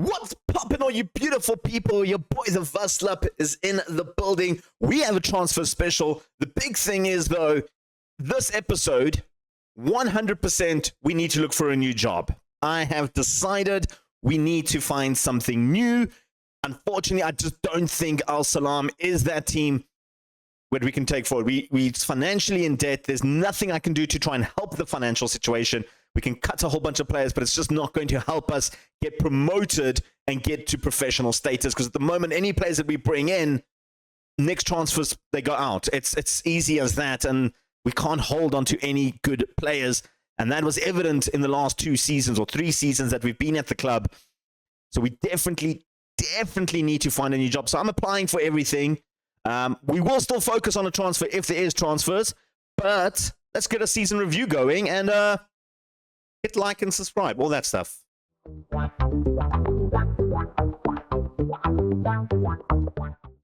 What's poppin', all you beautiful people? Your boy the Vaslap is in the building. We have a transfer special. The big thing is, though, this episode, 100% we need to look for a new job. I have decided we need to find something new. Unfortunately, I just don't think Al Salam is that team where we can take forward. We're financially in debt. There's nothing I can do to try and help the financial situation. We can cut a whole bunch of players, but it's just not going to help us get promoted and get to professional status. Because at the moment, any players that we bring in, next transfers, they go out. It's easy as that, and we can't hold on to any good players. And that was evident in the last 2 seasons or 3 seasons that we've been at the club. So we definitely need to find a new job. So I'm applying for everything. We will still focus on a transfer if there is transfers, but let's get a season review going and hit like and subscribe, all that stuff.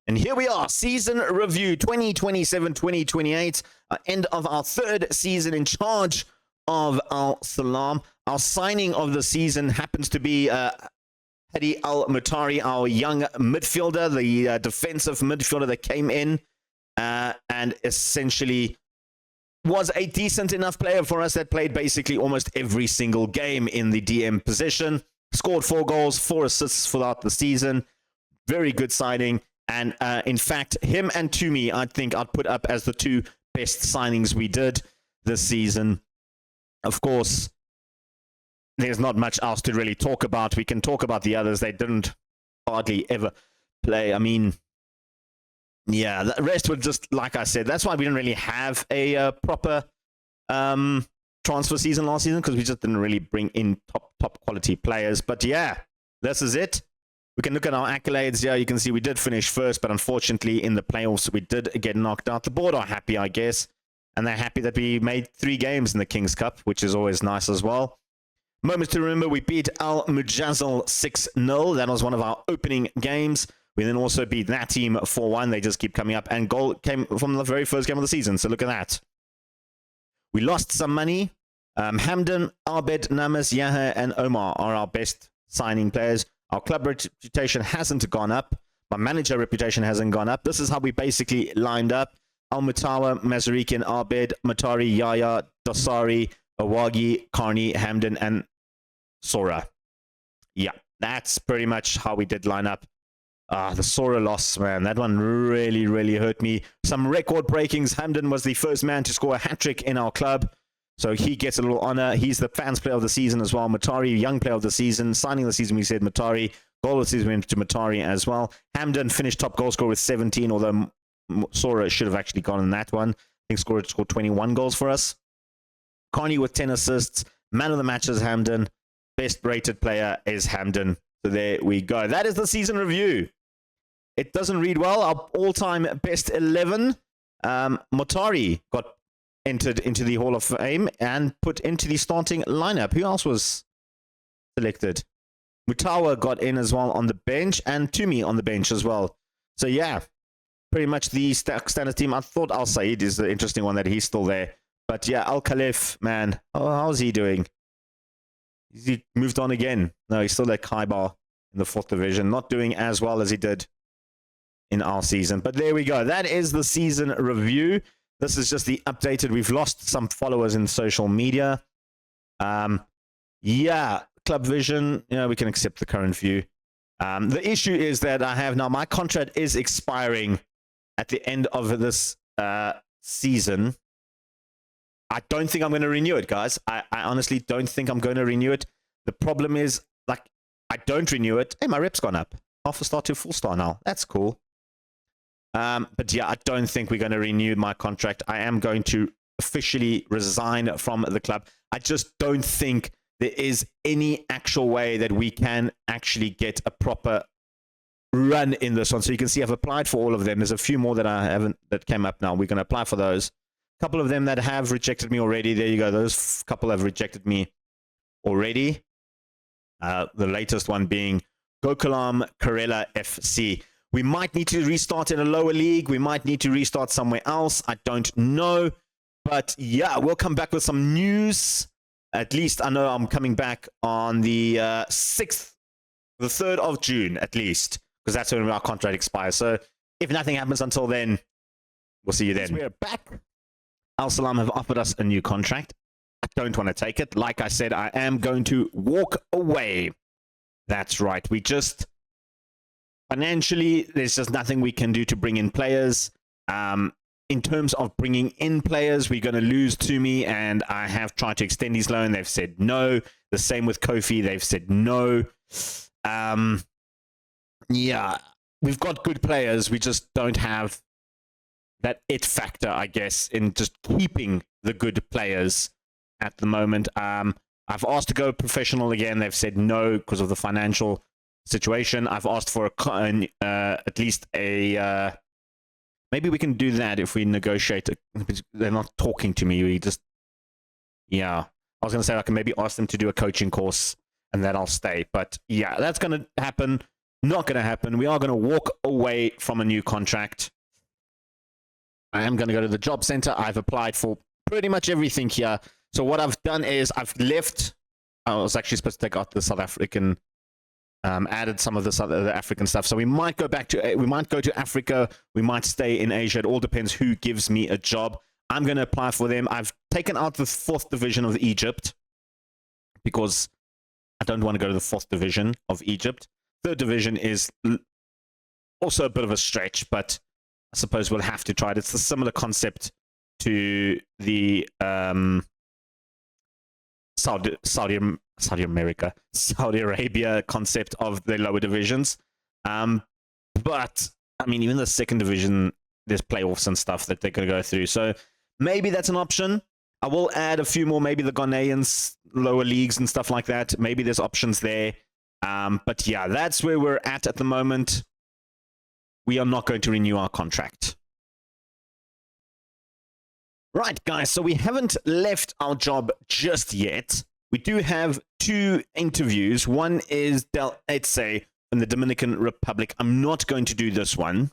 And here we are, season review 2027-2028, end of our 3rd season in charge of Al Salam. Our signing of the season happens to be Hadi Al-Mutari, our young midfielder, the defensive midfielder that came in and essentially was a decent enough player for us that played basically almost every single game in the DM position. Scored 4 goals, 4 assists throughout the season. Very good signing. And in fact, him and Toomey, I think I'd put up as the 2 best signings we did this season. Of course, there's not much else to really talk about. We can talk about the others. They didn't hardly ever play. I mean, yeah, the rest were just, like I said, that's why we didn't really have a proper transfer season last season, because we just didn't really bring in top quality players. But yeah, this is it. We can look at our accolades here. You can see we did finish first, but unfortunately in the playoffs we did get knocked out. The board are happy, I guess, and they're happy that we made 3 games in the King's Cup, which is always nice as well. Moments to remember, we beat Al Mujazzal 6-0. That was one of our opening games. We then also beat that team 4-1. They just keep coming up. And goal came from the very first game of the season. So look at that. We lost some money. Hamdan, Abed, Namas, Yahya, and Omar are our best signing players. Our club reputation hasn't gone up. My manager reputation hasn't gone up. This is how we basically lined up. Al-Mutawa, Mazarikian, Abed, Matari, Yahya, Dasari, Awagi, Carney, Hamdan, and Sora. Yeah, that's pretty much how we did line up. The Sora loss, man, that one really hurt me. Some record breakings. Hamdan was the first man to score a hat-trick in our club, so he gets a little honor. He's the fans player of the season as well. Matari, young player of the season. Signing of the season, we said Matari. Goal of the season went to Matari as well. Hamdan finished top goal scorer with 17, although Sora should have actually gone in that one. I think scored 21 goals for us. Carney with 10 assists. Man of the match is Hamdan. Best rated player is Hamdan. So there we go. That is the season review. It doesn't read well. Our all-time best 11. Motari got entered into the Hall of Fame and put into the starting lineup. Who else was selected? Mutawa got in as well on the bench, and Toomey on the bench as well. So yeah, pretty much the standard team. I thought Al Said is the interesting one that he's still there. But yeah, Al Khalif, man, how's he doing? Is he moved on again? No, he's still at Kaibar in the 4th division, not doing as well as he did in our season. But there we go. That is the season review. This is just the updated. We've lost some followers in social media. Yeah, Club Vision, we can accept the current view. The issue is that I have now, my contract is expiring at the end of this season. I don't think I'm going to renew it, guys. I honestly don't think I'm going to renew it. The problem is, like, I don't renew it. Hey, my rep's gone up. Half a star to full star now. That's cool. But yeah, I don't think we're going to renew my contract. I am going to officially resign from the club. I just don't think there is any actual way that we can actually get a proper run in this one. So you can see I've applied for all of them. There's a few more that I haven't, that came up now. We're going to apply for those. A couple of them that have rejected me already. There you go. Those couple have rejected me already. The latest one being Gokulam Karela FC. We might need to restart in a lower league. We might need to restart somewhere else. I don't know. But yeah, we'll come back with some news. At least I know I'm coming back on the 6th The 3rd of June, at least, because that's when our contract expires. So if nothing happens until then, we'll see you then. We're back. Al Salam have offered us a new contract. I don't want to take it. Like I said, I am going to walk away. That's right. We just, financially, there's just nothing we can do to bring in players. In terms of bringing in players, we're going to lose Toomey, and I have tried to extend his loan. They've said no. The same with Kofi. They've said no. Yeah, we've got good players. We just don't have that it factor, I guess, in just keeping the good players at the moment. I've asked to go professional again. They've said no because of the financial situation. I've asked for at least a... maybe we can do that if we negotiate. They're not talking to me. We just... Yeah. I was going to say I can maybe ask them to do a coaching course and then I'll stay. But yeah, that's going to happen. Not going to happen. We are going to walk away from a new contract. I am going to go to the job center. I've applied for pretty much everything here. So what I've done is I've left. I was actually supposed to take out the South African, added some of the African stuff. So we might go back to, we might go to Africa. We might stay in Asia. It all depends who gives me a job. I'm going to apply for them. I've taken out the 4th division of Egypt because I don't want to go to the 4th division of Egypt. 3rd division is also a bit of a stretch, but I suppose we'll have to try it. It's a similar concept to the Saudi Arabia concept of the lower divisions. But I mean, even the 2nd division, there's playoffs and stuff that they're going to go through. So maybe that's an option. I will add a few more, maybe the Ghanaians, lower leagues and stuff like that. Maybe there's options there. But yeah, that's where we're at the moment. We are not going to renew our contract. Right, guys, so we haven't left our job just yet. We do have 2 interviews. One is Del Etse in the Dominican Republic. I'm not going to do this one.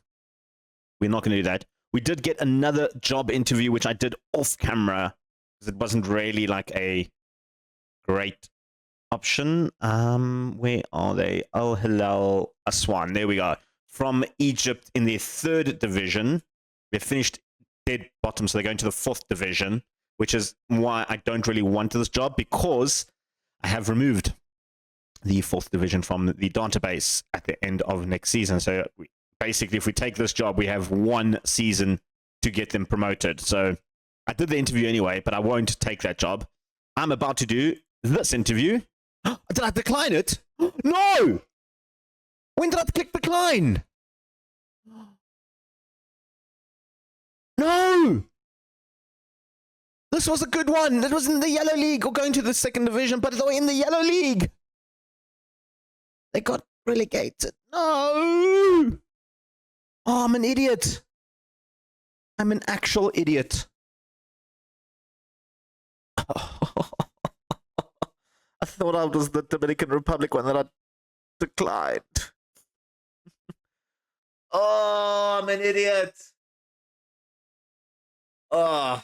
We're not going to do that. We did get another job interview, which I did off camera, because it wasn't really like a great option. Where are they? Al Hilal Aswan. There we go. From Egypt in their 3rd division. They finished dead bottom, so they're going to the 4th division, which is why I don't really want this job, because I have removed the 4th division from the database at the end of next season. So basically, if we take this job, we have 1 season to get them promoted. So I did the interview anyway, but I won't take that job. I'm about to do this interview. Did I decline it? No! When did I click decline? No! This was a good one. It was in the Yellow League, or going to the 2nd division, but they were in the Yellow League. They got relegated. No! Oh, I'm an idiot. I'm an actual idiot. I thought I was the Dominican Republic one that I declined. Oh, I'm an idiot. Oh.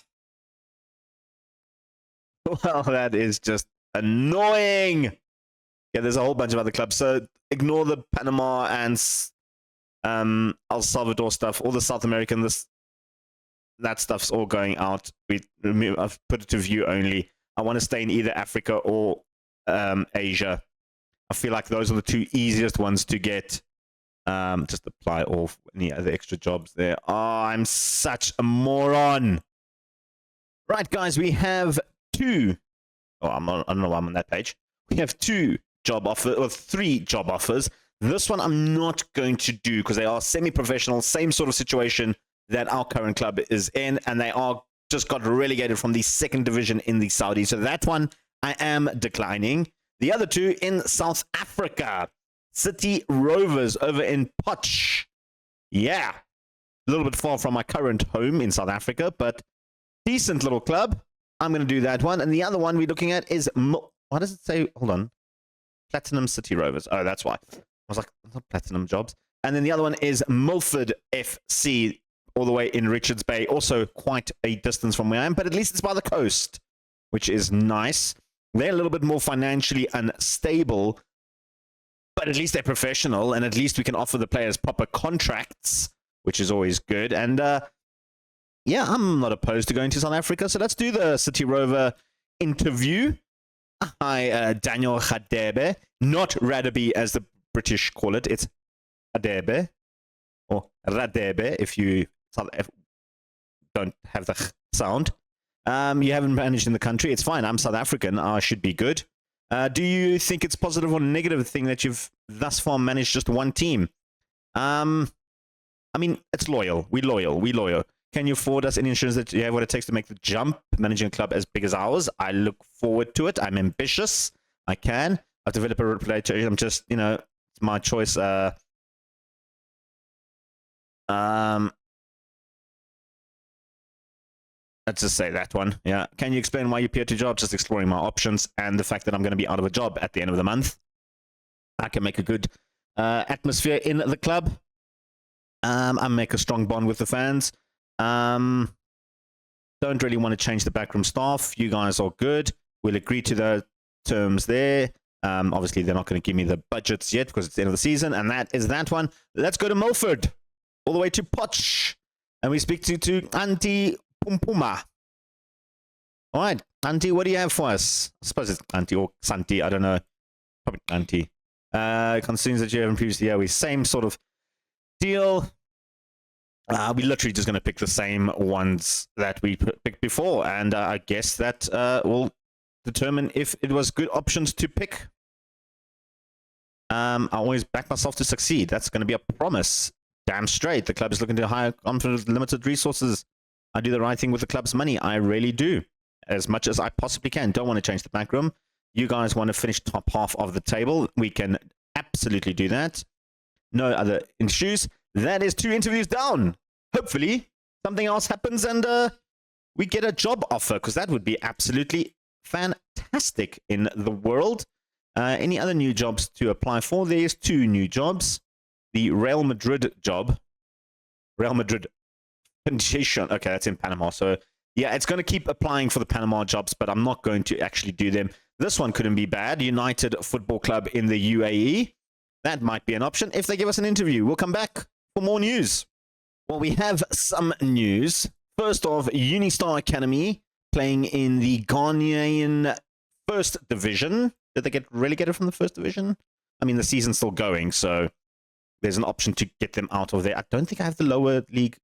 Well, that is just annoying. Yeah, there's a whole bunch of other clubs. So ignore the Panama and El Salvador stuff. All the South American, that stuff's all going out. I've put it to view only. I want to stay in either Africa or Asia. I feel like those are the 2 easiest ones to get. Just apply all any other extra jobs there. Oh, I'm such a moron. Right, guys, we have 2. Oh, I don't know why I'm on that page. We have 2 job offers, or 3 job offers. This one I'm not going to do because they are semi-professional, same sort of situation that our current club is in, and they are just got relegated from the 2nd division in the Saudi. So that one I am declining. The other 2 in South Africa. City Rovers over in Potch. Yeah. A little bit far from my current home in South Africa, but decent little club. I'm going to do that one. And the other one we're looking at is, what does it say? Hold on. Platinum City Rovers. Oh, that's why. I was like, not Platinum Jobs. And then the other one is Milford FC, all the way in Richards Bay. Also quite a distance from where I am, but at least it's by the coast, which is nice. They're a little bit more financially unstable, but at least they're professional, and at least we can offer the players proper contracts, which is always good. And yeah, I'm not opposed to going to South Africa. So let's do the City Rover interview. Hi, Daniel Radebe, not Radebe as the British call it. It's Radebe, or Radebe if you don't have the sound. You haven't managed in the country. It's fine. I'm South African. I should be good. Do you think it's positive or negative thing that you've thus far managed just one team? I mean, it's loyal. We're loyal. Can you afford us any insurance that you have what it takes to make the jump, managing a club as big as ours? I look forward to it. I'm ambitious. I can. I've developed a reputation. I'm just, it's my choice. Let's just say that one. Yeah. Can you explain why you appear to job? Just exploring my options and the fact that I'm going to be out of a job at the end of the month. I can make a good atmosphere in the club. I make a strong bond with the fans. Don't really want to change the backroom staff. You guys are good. We'll agree to the terms there. Obviously, they're not going to give me the budgets yet because it's the end of the season, and that is that one. Let's go to Milford, all the way to Potch, and we speak to Auntie Pumpuma. All right, Auntie, what do you have for us? I suppose it's Auntie or Santi. I don't know. Probably Auntie. Concerns that you haven't previously. Yeah, we same sort of deal. We're literally just going to pick the same ones that we picked before, and I guess that will determine if it was good options to pick. I always back myself to succeed. That's going to be a promise. Damn straight. The club is looking to hire confident, limited resources. I do the right thing with the club's money. I really do. As much as I possibly can. Don't want to change the back room. You guys want to finish top half of the table. We can absolutely do that. No other issues. That is 2 interviews down. Hopefully, something else happens and we get a job offer, because that would be absolutely fantastic in the world. Any other new jobs to apply for? There's 2 new jobs. The Real Madrid job. Real Madrid Foundation. Okay, that's in Panama. So, yeah, it's going to keep applying for the Panama jobs, but I'm not going to actually do them. This one couldn't be bad. United Football Club in the UAE. That might be an option if they give us an interview. We'll come back for more news. Well, we have some news. First off, Unistar Academy playing in the Ghanaian First Division. Did they get relegated from the First Division? I mean, the season's still going, so there's an option to get them out of there. I don't think I have the lower league.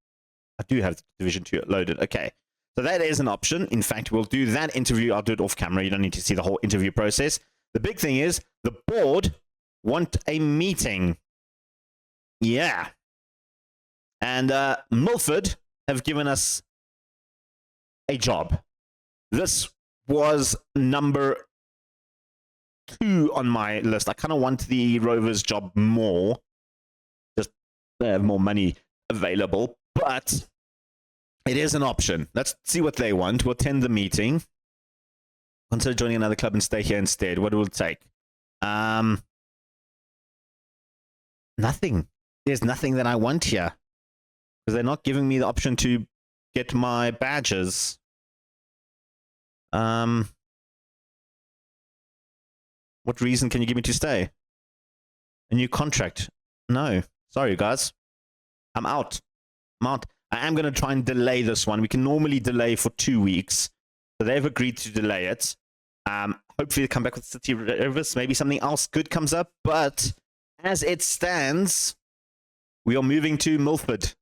I do have Division 2 loaded. Okay, so that is an option. In fact, we'll do that interview. I'll do it off camera. You don't need to see the whole interview process. The big thing is the board want a meeting. Yeah. And Milford have given us a job. This was number 2 on my list. I kind of want the Rovers job more. Just they have more money available. But it is an option. Let's see what they want. We'll attend the meeting. Consider joining another club and stay here instead. What will it take? Nothing. There's nothing that I want here. Because they're not giving me the option to get my badges. What reason can you give me to stay? A new contract? No. Sorry, guys. I'm out. I am going to try and delay this one. We can normally delay for 2 weeks. So they've agreed to delay it. Hopefully they come back with City Rovers. Maybe something else good comes up. But as it stands, we are moving to Milford.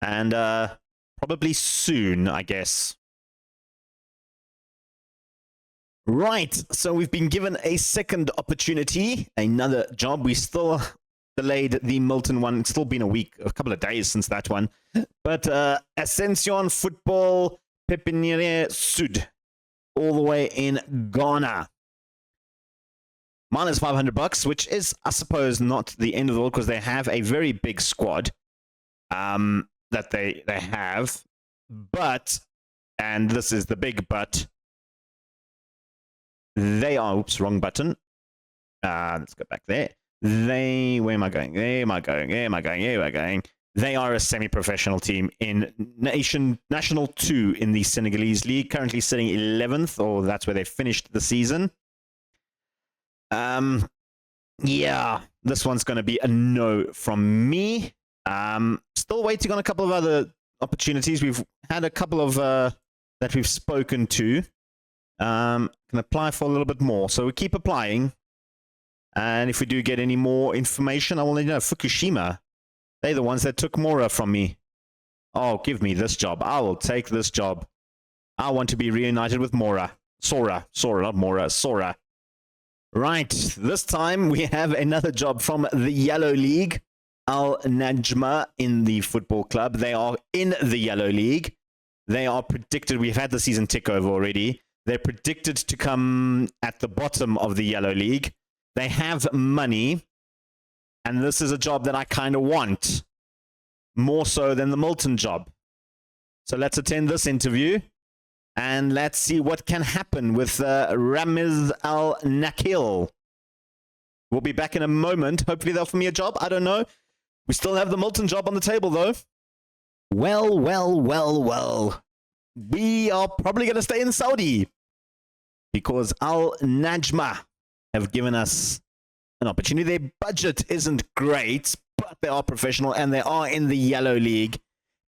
And probably soon, I guess. Right, so we've been given a second opportunity, another job. We still delayed the Milton one. It's still been a couple of days since that one. But Ascension Football Pepiniere Sud, all the way in Ghana. Minus $500, which is, I suppose, not the end of the world because they have a very big squad. That they have, but, and this is the big but, they are, oops, wrong button. Let's go back there. Where am I going? There am I going? Where am I going? Here am I going? They are a semi-professional team in National 2 in the Senegalese league, currently sitting 11th, or that's where they finished the season. Yeah, this one's going to be a no from me. Still waiting on a couple of other opportunities. We've had a couple of that we've spoken to. Can apply for a little bit more. So we keep applying. And if we do get any more information, I will let you know. Fukushima, they're the ones that took Mora from me. Oh, give me this job. I will take this job. I want to be reunited with Mora. Sora, not Mora, Sora. Right, this time we have another job from the Yellow League. Al Najma in the football club. They are in the Yellow League. They are predicted, we've had the season tick over already. They're predicted to come at the bottom of the Yellow League. They have money. And this is a job that I kind of want. More so than the Milton job. So let's attend this interview. And let's see what can happen with Ramiz Al Nakil. We'll be back in a moment. Hopefully they'll offer me a job. I don't know. We still have the Milton job on the table, though. Well. We are probably going to stay in Saudi. Because Al Najma have given us an opportunity. Their budget isn't great, but they are professional and they are in the Yellow League.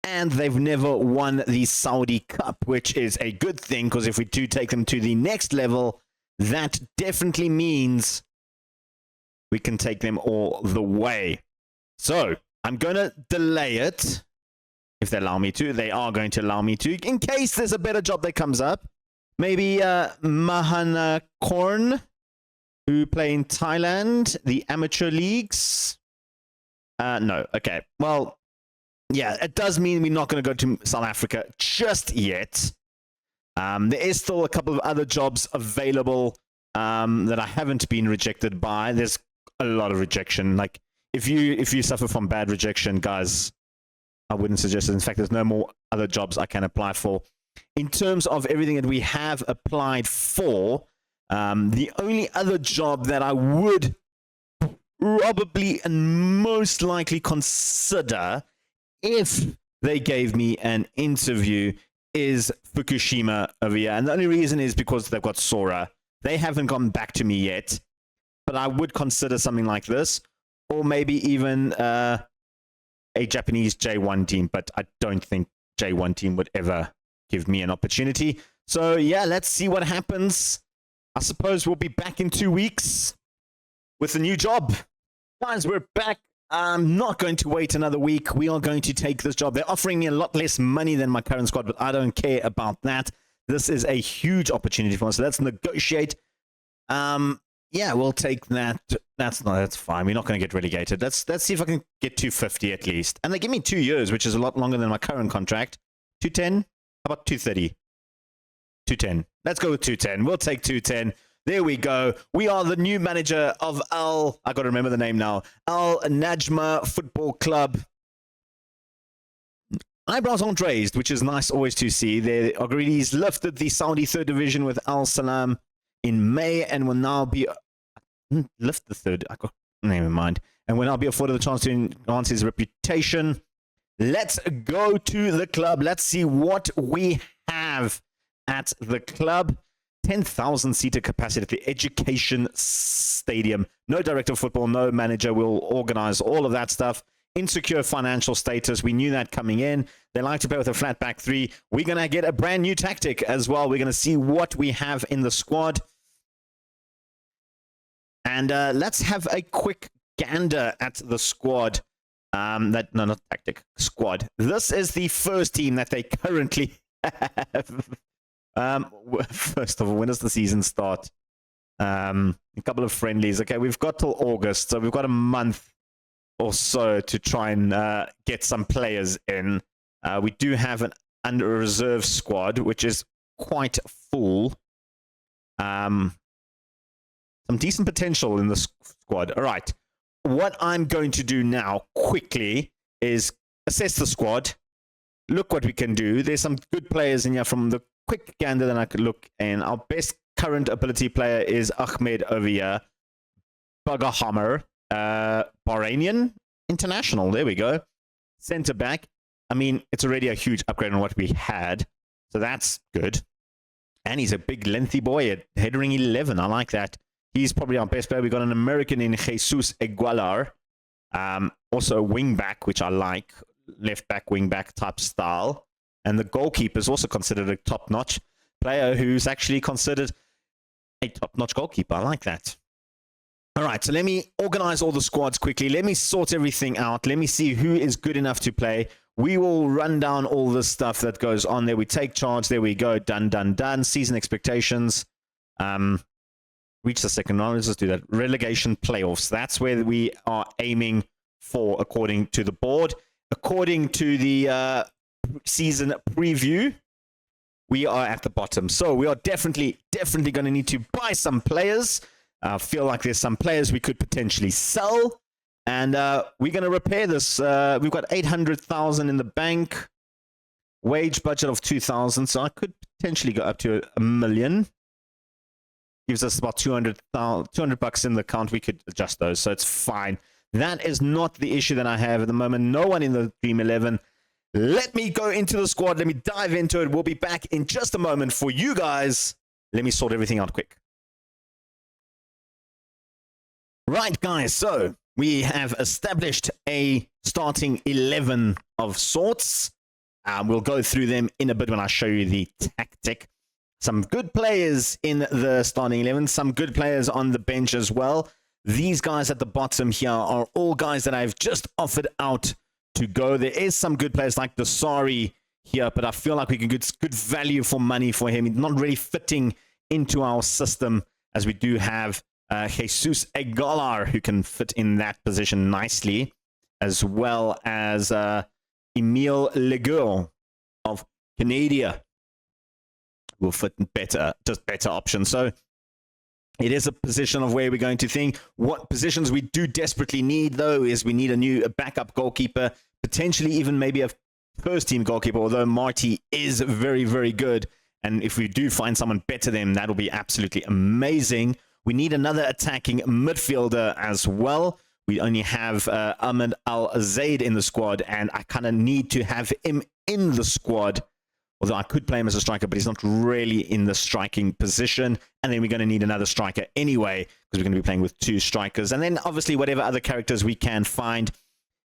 And they've never won the Saudi Cup, which is a good thing, because if we do take them to the next level, that definitely means we can take them all the way. So, I'm going to delay it, if they allow me to. They are going to allow me to, in case there's a better job that comes up. Maybe Mahana Korn, who play in Thailand, the amateur leagues. No, okay. Well, yeah, it does mean we're not going to go to South Africa just yet. There is still a couple of other jobs available that I haven't been rejected by. There's a lot of rejection. Like, if you suffer from bad rejection, guys, I wouldn't suggest it. In fact, there's no more other jobs I can apply for. In terms of everything that we have applied for, the only other job that I would probably and most likely consider if they gave me an interview is Fukushima over here. And the only reason is because they've got Sora. They haven't gone back to me yet, but I would consider something like this, or maybe even a Japanese J1 team, but I don't think J1 team would ever give me an opportunity. So yeah, let's see what happens. I suppose we'll be back in 2 weeks with a new job. Guys, we're back. I'm not going to wait another week. We are going to take this job. They're offering me a lot less money than my current squad, but I don't care about that. This is a huge opportunity for us. So let's negotiate. Yeah, we'll take that. That's fine. We're not going to get relegated. Let's see if I can get 250 at least. And they give me 2 years, which is a lot longer than my current contract. 210? How about 230? 210. Let's go with 210. We'll take 210. There we go. We are the new manager of I got to remember the name now. Al Najma Football Club. Eyebrows aren't raised, which is nice always to see. The Agrees lifted the Saudi third division with Al Salam in May and will now be lift the third. Never mind. And will now be afforded the chance to enhance his reputation. Let's go to the club. Let's see what we have at the club. 10,000 seater capacity at the Education Stadium. No director of football, no manager will organize all of that stuff. Insecure financial status. We knew that coming in. They like to play with a flat back three. We're going to get a brand new tactic as well. We're going to see what we have in the squad. And let's have a quick gander at the squad. Not tactic, squad. This is the first team that they currently have. First of all, when does the season start? A couple of friendlies. Okay, we've got till August, so we've got a month or so to try and get some players in. We do have an under-reserve squad, which is quite full. Some decent potential in the squad. All right. What I'm going to do now, quickly, is assess the squad. Look what we can do. There's some good players in here from the quick gander that I could look in. Our best current ability player is Ahmed over here. Buggerhammer. Bahrainian International. There we go. Centre back. I mean, it's already a huge upgrade on what we had. So that's good. And he's a big, lengthy boy at headering 11. I like that. He's probably our best player. We got an American in Jesus Igualar. Also a wing back, which I like. Left back, wing back type style. And the goalkeeper is also considered a top-notch player who's actually considered a top-notch goalkeeper. I like that. All right, so let me organize all the squads quickly. Let me sort everything out. Let me see who is good enough to play. We will run down all the stuff that goes on there. We take charge. There we go. Done, done, done. Season expectations. Reach the second round. Let's just do that. Relegation playoffs. That's where we are aiming for, according to the board. According to the season preview, we are at the bottom. So we are definitely going to need to buy some players. I feel like there's some players we could potentially sell. And we're going to repair this. We've got 800,000 in the bank. Wage budget of 2,000. So I could potentially go up to $1 million. Gives us about 200 bucks in the account. We could adjust those. So it's fine. That is not the issue that I have at the moment. No one in the Dream 11. Let me go into the squad. Let me dive into it. We'll be back in just a moment for you guys. Let me sort everything out quick. Right, guys. So we have established a starting 11 of sorts. We'll go through them in a bit when I show you the tactic. Some good players in the starting 11. Some good players on the bench as well. These guys at the bottom here are all guys that I've just offered out to go. There is some good players like Dasari here, but I feel like we can get good value for money for him. He's not really fitting into our system, as we do have Jesus Egalar, who can fit in that position nicely, as well as Emile Legueur of Canada will fit better, just better options. So it is a position of where we're going to think. What positions we do desperately need, though, is we need a backup goalkeeper, potentially even maybe a first-team goalkeeper, although Marty is very, very good. And if we do find someone better than him, that'll be absolutely amazing. We need another attacking midfielder as well. We only have Ahmed Al-Zaid in the squad, and I kind of need to have him in the squad. Although I could play him as a striker, but he's not really in the striking position. And then we're going to need another striker anyway, because we're going to be playing with two strikers. And then obviously whatever other characters we can find.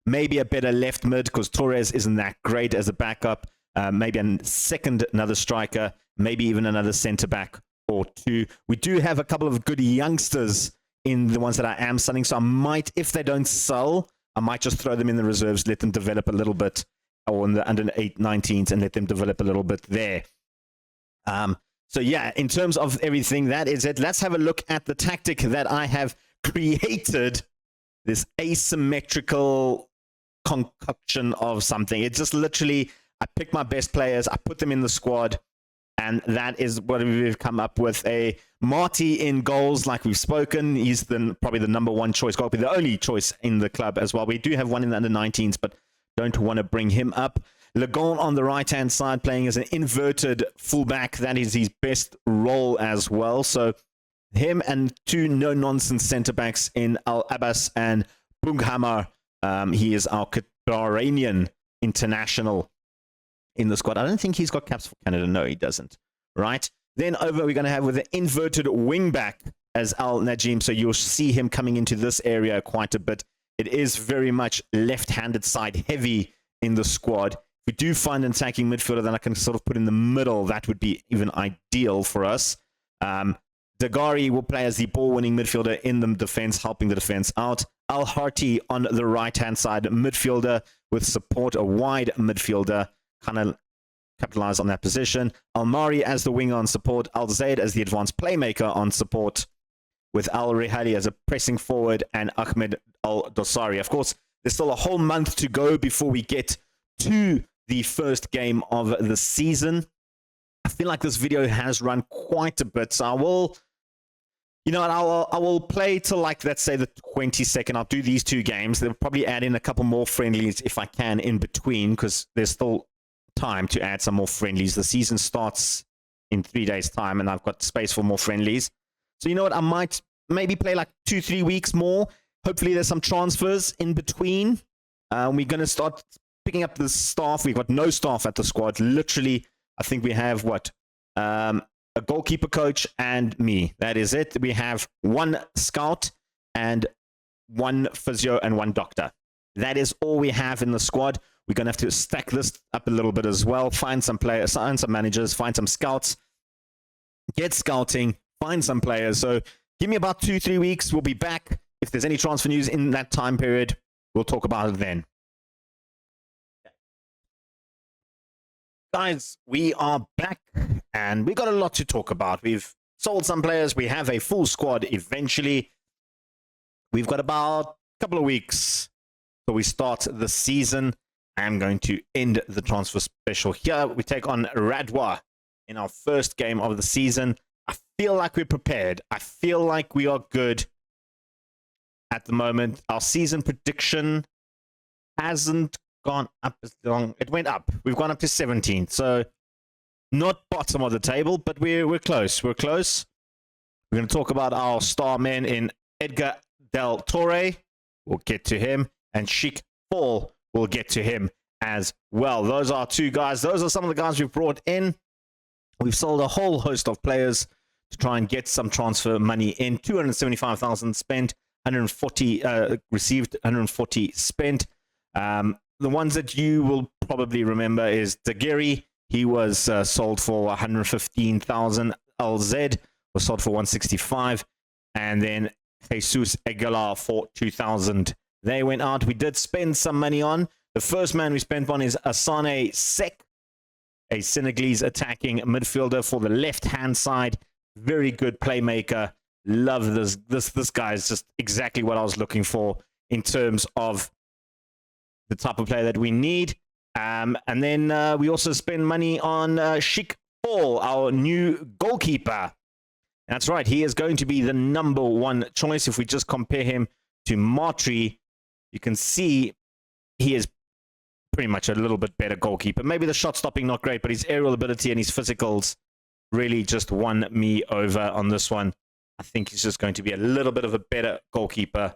Maybe a better left mid, because Torres isn't that great as a backup. Maybe another striker. Maybe even another centre-back or two. We do have a couple of good youngsters in the ones that I am selling. So I might, if they don't sell, I might just throw them in the reserves, let them develop a little bit. Or in the under 19s and let them develop a little bit there. So yeah, in terms of everything, that is it. Let's have a look at the tactic that I have created. This asymmetrical concoction of something. It's just literally, I pick my best players, I put them in the squad, and that is what we've come up with. A Marty in goals, like we've spoken. He's probably the number one choice goalkeeper, the only choice in the club as well. We do have one in the under 19s, but don't want to bring him up. Legon on the right-hand side playing as an inverted fullback. That is his best role as well. So him and two no-nonsense centre-backs in Al-Abbas and Bunghammer. He is our Qataranian international in the squad. I don't think he's got caps for Canada. No, he doesn't. Right? Then over we're going to have with an inverted wing-back as Al-Najim. So you'll see him coming into this area quite a bit. It is very much left-handed side heavy in the squad. If we do find an attacking midfielder, then I can sort of put in the middle. That would be even ideal for us. Dagari will play as the ball-winning midfielder in the defense, helping the defense out. Al-Harti on the right-hand side, midfielder with support, a wide midfielder, kind of capitalize on that position. Al-Mari as the winger on support. Al-Zaid as the advanced playmaker on support, with Al-Rihali as a pressing forward, and Ahmed Al-Dosari. Of course, there's still a whole month to go before we get to the first game of the season. I feel like this video has run quite a bit, so I will, I will play till, like, let's say the 22nd. I'll do these two games. They'll probably add in a couple more friendlies if I can in between, because there's still time to add some more friendlies. The season starts in 3 days' time, and I've got space for more friendlies. So you know what? I might maybe play like 2-3 weeks more. Hopefully there's some transfers in between. We're going to start picking up the staff. We've got no staff at the squad. Literally, I think we have, a goalkeeper coach, and me. That is it. We have one scout and one physio and one doctor. That is all we have in the squad. We're going to have to stack this up a little bit as well. Find some players, find some managers, find some scouts, get scouting, find some players. So give me about 2-3 weeks. We'll be back. If there's any transfer news in that time period, we'll talk about it then. Guys, we are back and we got a lot to talk about. We've sold some players. We have a full squad eventually. We've got about a couple of weeks so we start the season. I'm going to end the transfer special here. We take on Radwa in our first game of the season. I feel like we're prepared. I feel like we are good at the moment. Our season prediction hasn't gone up as long. It went up. We've gone up to 17th. So not bottom of the table, but we're close. We're close. We're going to talk about our star men in Edgar Del Torre. We'll get to him. And Sheik Fall. We'll get to him as well. Those are two guys. Those are some of the guys we've brought in. We've sold a whole host of players to try and get some transfer money in. 275,000 spent, 140 received, 140 spent. The ones that you will probably remember is Daguerre. He was sold for 115,000. LZ was sold for 165. And then Jesus Aguilar for 2,000. They went out. We did spend some money on. The first man we spent on is Asane Sek, a Senegalese attacking midfielder for the left-hand side. Very good playmaker. Love this. This guy is just exactly what I was looking for in terms of the type of player that we need. And then we also spend money on Sheik Paul, our new goalkeeper. That's right. He is going to be the number one choice. If we just compare him to Martri, you can see he is pretty much a little bit better goalkeeper. Maybe the shot stopping not great, but his aerial ability and his physicals really just won me over on this one. I think he's just going to be a little bit of a better goalkeeper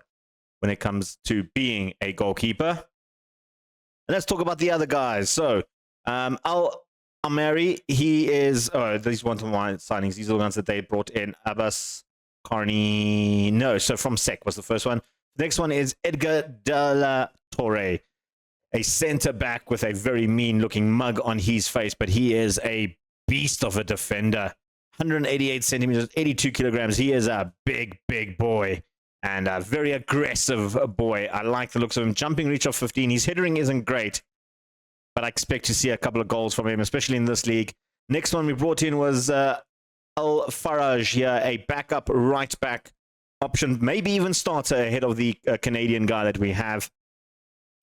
when it comes to being a goalkeeper. And let's talk about the other guys. So, Al Amari, he is... Oh, these one-to-one signings. These are the ones that they brought in. Abbas Carney... No, so from Sek was the first one. Next one is Edgar de la Torre, a centre-back with a very mean-looking mug on his face, but he is a beast of a defender. 188 centimeters, 82 kilograms. He is a big, big boy and a very aggressive boy. I like the looks of him. Jumping reach of 15. His headering isn't great, but I expect to see a couple of goals from him, especially in this league. Next one we brought in was Al Faraj here, a backup right back option, maybe even starter ahead of the Canadian guy that we have.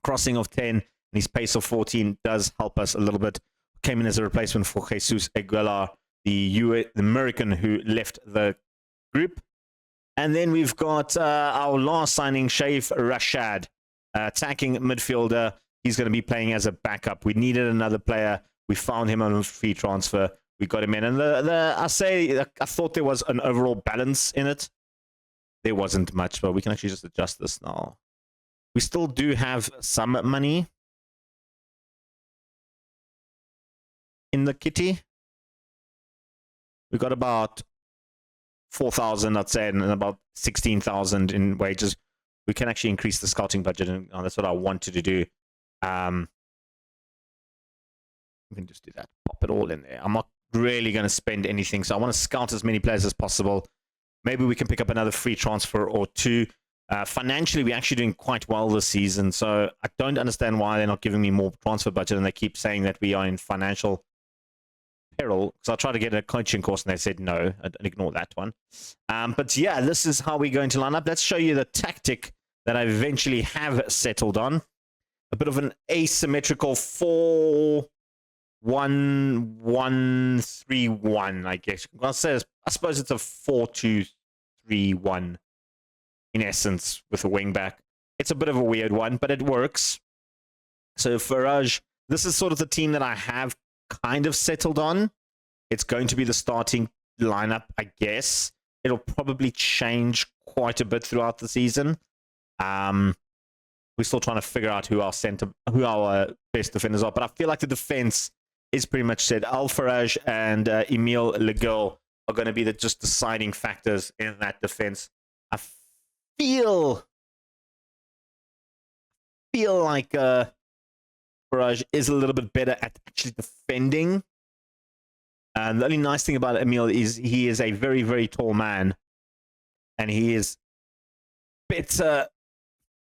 Crossing of 10 and his pace of 14 does help us a little bit. Came in as a replacement for Jesus Aguilar, the American who left the group. And then we've got our last signing, Shaif Rashad, attacking midfielder. He's going to be playing as a backup. We needed another player. We found him on a free transfer. We got him in. And I thought there was an overall balance in it. There wasn't much, but we can actually just adjust this now. We still do have some money in the kitty. We got about 4,000, I'd say, and about 16,000 in wages. We can actually increase the scouting budget, and that's what I wanted to do. We can just do that. Pop it all in there. I'm not really going to spend anything, so I want to scout as many players as possible. Maybe we can pick up another free transfer or two. Financially, we're actually doing quite well this season, so I don't understand why they're not giving me more transfer budget, and they keep saying that we are in financial peril. Because I tried to get a coaching course, and they said no. I'd ignore that one. But yeah, this is how we're going to line up. Let's show you the tactic that I eventually have settled on. A bit of an asymmetrical 4-1-1-3-1, I guess. I suppose it's a 4-2-3-1 in essence with a wing back. It's a bit of a weird one, but it works. So Faraj, this is sort of the team that I have kind of settled on. It's going to be the starting lineup, I guess. It'll probably change quite a bit throughout the season. We're still trying to figure out who our best defenders are, but I feel like the defense is pretty much set. Al Faraj and Emile Legault are going to be the just deciding factors in that defense. I feel like Faraj is a little bit better at actually defending. And the only nice thing about Emil is he is a very, very tall man. And he is better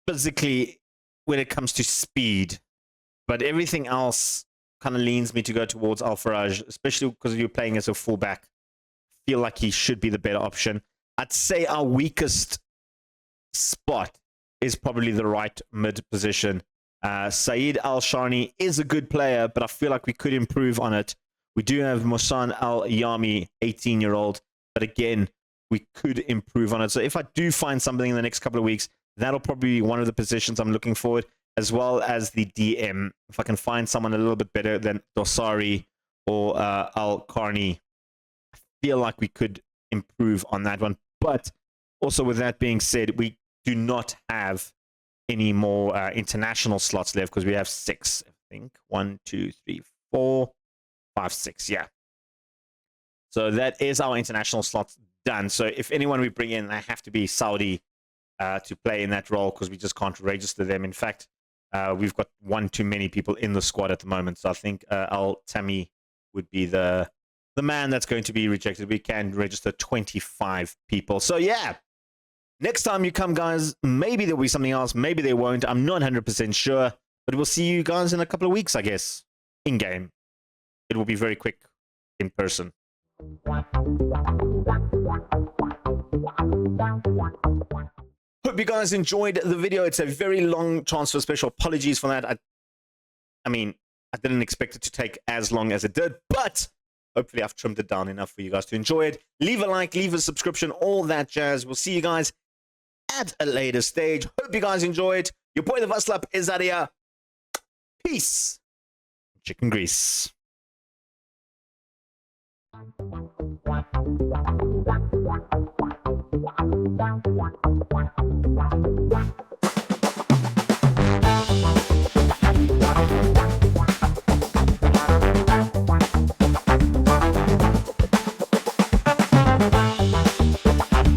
physically when it comes to speed. But everything else kind of leans me to go towards Al-Faraj, especially because you're playing as a fullback. I feel like he should be the better option. I'd say our weakest spot is probably the right mid position. Saeed Al-Shani is a good player, but I feel like we could improve on it. We do have Mosan Al-Yami, 18-year-old, but again, we could improve on it. So if I do find something in the next couple of weeks, that'll probably be one of the positions I'm looking forward, as well as the DM. If I can find someone a little bit better than Dosari or Al-Karni, I feel like we could improve on that one. But also with that being said, we do not have any more international slots left because we have 6, I think. 1, 2, 3, 4, 5, 6, yeah. So that is our international slots done. So if anyone we bring in, they have to be Saudi to play in that role because we just can't register them. In fact, we've got one too many people in the squad at the moment. So I think Al-Tami would be the man that's going to be rejected. We can register 25 people. So yeah, next time you come, guys, maybe there'll be something else. Maybe there won't. I'm not 100% sure. But we'll see you guys in a couple of weeks, I guess, in-game. It will be very quick in person. Hope you guys enjoyed the video. It's a very long transfer special. Apologies for that. I mean, I didn't expect it to take as long as it did, but hopefully I've trimmed it down enough for you guys to enjoy it. Leave a like, leave a subscription, all that jazz. We'll see you guys at a later stage. Hope you guys enjoyed. Your boy, the Vaslap, is out of here. Peace. Chicken grease.